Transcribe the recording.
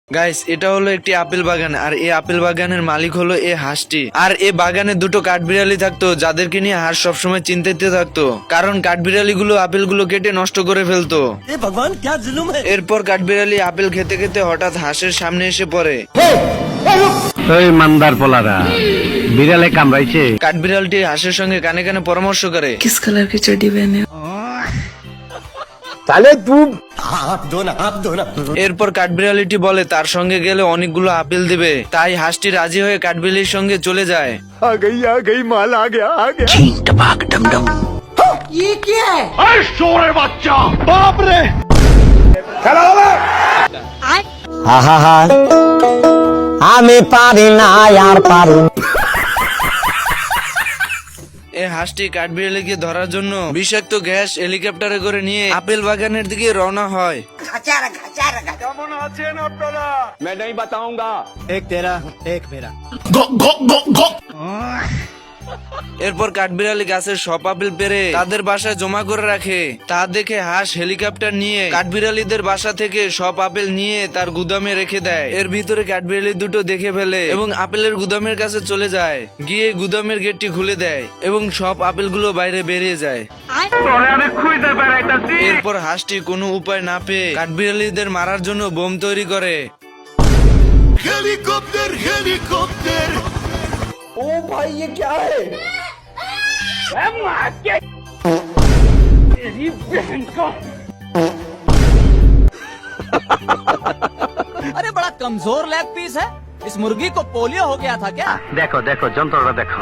Guys, এটা হলো একটি আপেল বাগান, আর এই আপেল বাগানের মালিক হলো এই হাঁসটি। আর এই বাগানে দুটো কাঠবিড়ালি থাকতো, যাদেরকে নিয়ে হাঁস সবসময় চিন্তিত থাকতো, কারণ কাঠবিড়ালি গুলো আপেল গুলো কেটে নষ্ট করে ফেলতো। ভগবান क्या जुल्म है। এরপর কাঠবিড়ালি আপেল খেতে খেতে হঠাৎ হাঁসের সামনে এসে পড়ে। ওই মান্দার পোলারা বিড়ালে কামড়াইছে। কাঠবিড়ালটি হাঁসের সঙ্গে কানে কানে পরামর্শ করে। किस कलर की चड्डी पहने हो? তাহলে তুই आप दो ना। এরপর কাঠবিড়ালিটি বলে তার সঙ্গে গেলে অনেকগুলো আপেল দিবে, তাই হাঁসটি রাজি হয়ে কাঠবিড়ালির সঙ্গে চলে যায়। आ गई माल आ गया আমি পারি না আর পারি। এই হাঁসটি কাঠবিড়ালিকে ধরার জন্য বিষাক্ত গ্যাস হেলিকপ্টারে করে নিয়ে আপেল বাগানের দিকে রওনা হয়। एक तेरा एक मेरा। এরপর কাঠবিড়ালি গাছের সব আপেল পেরে তাদের বাসায় জমা করে রাখে। তা দেখে হাঁস হেলিকপ্টার নিয়ে কাঠবিড়ালিদের বাসা থেকে সব আপেল নিয়ে তার গুদামে রেখে দেয়। এর ভিতরে কাঠবিড়ালি দুটো দেখে ফেলে এবং আপেলের গুদামের কাছে চলে যায়, গিয়ে গুদামের গেটটি খুলে দেয় এবং সব আপেলগুলো বাইরে বেরিয়ে যায়। এরপর হাঁসটি কোনো উপায় না পেয়ে কাঠবিড়ালিদের মারার জন্য বোম তৈরি করে। अरे बड़ा कमजोर लेग पीस है। इस मुर्गी को पोलियो हो गया था क्या? দেখো দেখো যন্ত্রটা দেখো।